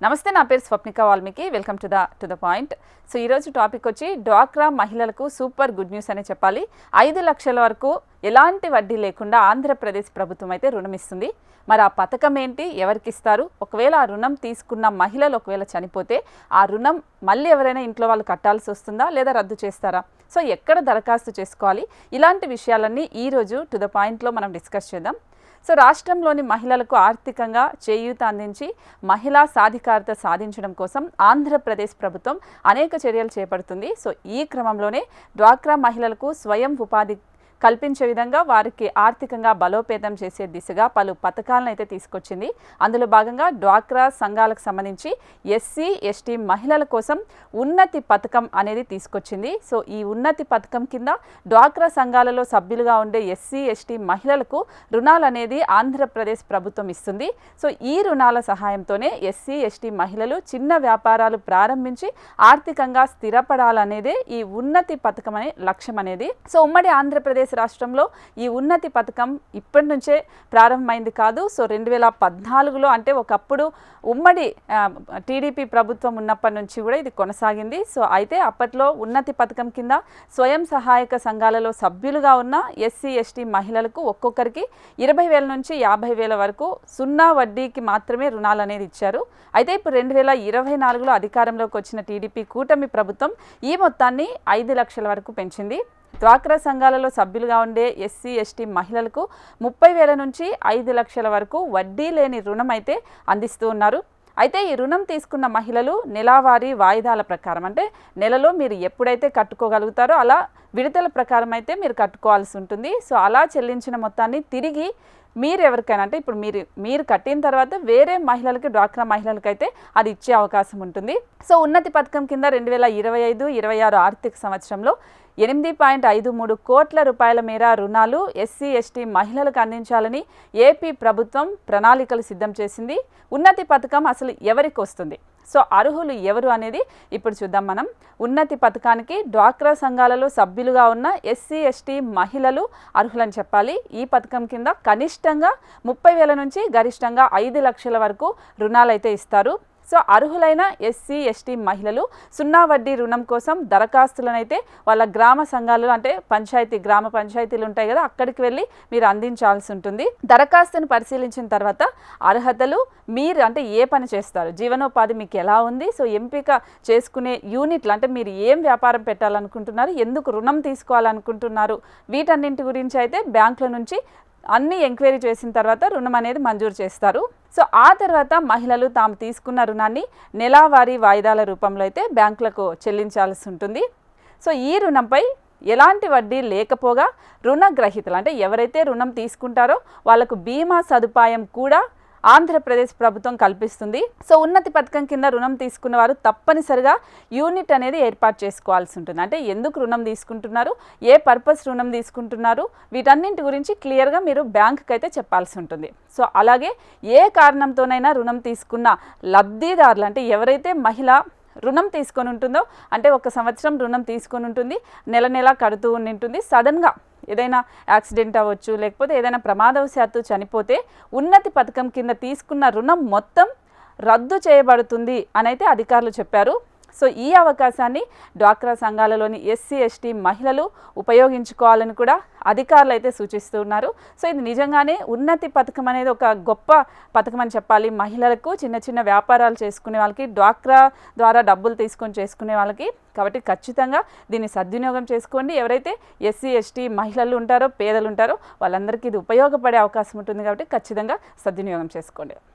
నమస్తే, నా పేరు Swapnika Valmiki. Welcome to the point. So ఈరోజు టాపిక్ వచ్చి డ్వాక్రా మహిళలకు సూపర్ గుడ్ న్యూస్ అనే చెప్పాలి. 5 లక్షల వరకు ఎలాంటి వడ్డీ లేకుండా ఆంధ్రప్రదేశ్ ప్రభుత్వం అయితే రుణం ఇస్తుంది. మరి ఆ పథకం ఏంటి, ఎవరికి ఇస్తారు, ఒకవేళ ఆ రుణం తీసుకున్న మహిళలు ఒకవేళ చనిపోతే ఆ రుణం మళ్ళీ ఎవరైనా ఇంట్లో వాళ్ళు కట్టాల్సి వస్తుందా లేదా రద్దు చేస్తారా, సో ఎక్కడ దరఖాస్తు చేసుకోవాలి, ఇలాంటి విషయాలన్నీ ఈరోజు టు ద పాయింట్లో మనం డిస్కస్ చేద్దాం. సో రాష్ట్రంలోని మహిళలకు ఆర్థికంగా చేయూత అందించి మహిళా సాధికారత సాధించడం కోసం ఆంధ్రప్రదేశ్ ప్రభుత్వం అనేక చర్యలు చేపడుతుంది. సో ఈ క్రమంలోనే డ్వాక్రా మహిళలకు స్వయం ఉపాధి కల్పించే విధంగా వారికి ఆర్థికంగా బలోపేతం చేసే దిశగా పలు పథకాలను అయితే తీసుకొచ్చింది. అందులో భాగంగా డ్వాక్రా సంఘాలకు సంబంధించి ఎస్సీ ఎస్టీ మహిళల కోసం ఉన్నతి పథకం అనేది తీసుకొచ్చింది. సో ఈ ఉన్నతి పథకం కింద డ్వాక్రా సంఘాలలో సభ్యులుగా ఉండే ఎస్సీ ఎస్టీ మహిళలకు రుణాలు అనేది ఆంధ్రప్రదేశ్ ప్రభుత్వం ఇస్తుంది. సో ఈ రుణాల సహాయంతోనే ఎస్సీ ఎస్టీ మహిళలు చిన్న వ్యాపారాలు ప్రారంభించి ఆర్థికంగా స్థిరపడాలనేదే ఈ ఉన్నతి పథకం అనే లక్ష్యం అనేది. సో ఉమ్మడి ఆంధ్రప్రదేశ్ రాష్ట్రంలో ఈ ఉన్నతి పథకం ఇప్పటి నుంచే ప్రారంభమైంది కాదు. సో 2014లో అంటే ఒకప్పుడు ఉమ్మడి టీడీపీ ప్రభుత్వం ఉన్నప్పటి నుంచి కూడా ఇది కొనసాగింది. సో అయితే అప్పట్లో ఉన్నతి పథకం కింద స్వయం సహాయక సంఘాలలో సభ్యులుగా ఉన్న ఎస్సీ ఎస్టీ మహిళలకు ఒక్కొక్కరికి 20,000 నుంచి 50,000 వరకు సున్నా వడ్డీకి మాత్రమే రుణాలు అనేది ఇచ్చారు. అయితే ఇప్పుడు 2024లో అధికారంలోకి వచ్చిన టీడీపీ కూటమి ప్రభుత్వం ఈ మొత్తాన్ని 5 లక్షల వరకు పెంచింది. డ్వాక్రా సంఘాలలో సభ్యులుగా ఉండే ఎస్సీ ఎస్టీ మహిళలకు 30,000 నుంచి 5 లక్షల వరకు వడ్డీ లేని రుణం అయితే అందిస్తూ ఉన్నారు. అయితే ఈ రుణం తీసుకున్న మహిళలు నెలవారీ వాయిదాల ప్రకారం, అంటే నెలలో మీరు ఎప్పుడైతే కట్టుకోగలుగుతారో అలా విడతల ప్రకారం అయితే మీరు కట్టుకోవాల్సి ఉంటుంది. సో అలా చెల్లించిన మొత్తాన్ని తిరిగి మీరు ఎవరికైనా, అంటే ఇప్పుడు మీరు కట్టిన తర్వాత వేరే మహిళలకి, డ్వాక్రా మహిళలకైతే అది ఇచ్చే అవకాశం ఉంటుంది. సో ఉన్నతి పథకం కింద 2025-26 ఆర్థిక సంవత్సరంలో 8.53 కోట్ల రూపాయల మేర రుణాలు ఎస్సీ ఎస్టీ మహిళలకు అందించాలని ఏపీ ప్రభుత్వం ప్రణాళికలు సిద్ధం చేసింది. ఉన్నతి పథకం అసలు ఎవరికి వస్తుంది, సో అర్హులు ఎవరు అనేది ఇప్పుడు చూద్దాం మనం. ఉన్నతి పథకానికి డ్వాక్రా సంఘాలలో సభ్యులుగా ఉన్న ఎస్సీ ఎస్టీ మహిళలు అర్హులని చెప్పాలి. ఈ పథకం కింద కనిష్టంగా 30,000 నుంచి గరిష్టంగా 5 లక్షల వరకు రుణాలు అయితే ఇస్తారు. సో అర్హులైన ఎస్సీ ఎస్టీ మహిళలు సున్నా వడ్డీ రుణం కోసం దరఖాస్తులను అయితే వాళ్ళ గ్రామ సంఘాలు, అంటే గ్రామ పంచాయతీలు ఉంటాయి కదా, అక్కడికి వెళ్ళి మీరు అందించాల్సి ఉంటుంది. దరఖాస్తును పరిశీలించిన తర్వాత అర్హతలు, మీరు అంటే ఏ పని చేస్తారు, జీవనోపాధి మీకు ఎలా ఉంది, సో ఎంపిక చేసుకునే యూనిట్లు, అంటే మీరు ఏం వ్యాపారం పెట్టాలనుకుంటున్నారు, ఎందుకు రుణం తీసుకోవాలనుకుంటున్నారు, వీటన్నింటి గురించి అయితే బ్యాంకుల నుంచి అన్ని ఎంక్వైరీ చేసిన తర్వాత రుణం అనేది మంజూరు చేస్తారు. సో ఆ తర్వాత మహిళలు తాము తీసుకున్న రుణాన్ని నెలవారీ వాయిదాల రూపంలో అయితే బ్యాంకులకు చెల్లించాల్సి ఉంటుంది. సో ఈ రుణంపై ఎలాంటి వడ్డీ లేకపోగా రుణగ్రహీతలు, అంటే ఎవరైతే రుణం తీసుకుంటారో వాళ్ళకు బీమా సదుపాయం కూడా ఆంధ్రప్రదేశ్ ప్రభుత్వం కల్పిస్తుంది. సో ఉన్నతి పథకం కింద రుణం తీసుకున్న వారు తప్పనిసరిగా యూనిట్ అనేది ఏర్పాటు చేసుకోవాల్సి ఉంటుంది. అంటే ఎందుకు రుణం తీసుకుంటున్నారు, ఏ పర్పస్ రుణం తీసుకుంటున్నారు, వీటన్నింటి గురించి క్లియర్గా మీరు బ్యాంకుకి అయితే చెప్పాల్సి ఉంటుంది. సో అలాగే ఏ కారణంతోనైనా రుణం తీసుకున్న లబ్ధిదారులు, అంటే ఎవరైతే మహిళ రుణం తీసుకొని ఉంటుందో, అంటే 1 సంవత్సరం రుణం తీసుకొని ఉంటుంది, నెల కడుతూ ఉంటుంది, సడన్గా ఏదైనా యాక్సిడెంట్ అవ్వచ్చు, లేకపోతే ఏదైనా ప్రమాదవశాత్తు చనిపోతే ఉన్నతి పథకం కింద తీసుకున్న రుణం మొత్తం రద్దు చేయబడుతుంది అని అయితే అధికారులు చెప్పారు. సో ఈ అవకాశాన్ని డ్వాక్రా సంఘాలలోని ఎస్సీ ఎస్టీ మహిళలు ఉపయోగించుకోవాలని కూడా అధికారులు అయితే సూచిస్తూ ఉన్నారు. సో ఇది నిజంగానే ఉన్నతి పథకం అనేది ఒక గొప్ప పథకం అని చెప్పాలి. మహిళలకు, చిన్న చిన్న వ్యాపారాలు చేసుకునే వాళ్ళకి, డ్వాక్రా ద్వారా డబ్బులు తీసుకొని చేసుకునే వాళ్ళకి. కాబట్టి ఖచ్చితంగా దీన్ని సద్వినియోగం చేసుకోండి. ఎవరైతే ఎస్సీ ఎస్టీ మహిళలు ఉంటారో, పేదలు ఉంటారో వాళ్ళందరికీ ఇది ఉపయోగపడే అవకాశం ఉంటుంది. కాబట్టి ఖచ్చితంగా సద్వినియోగం చేసుకోండి.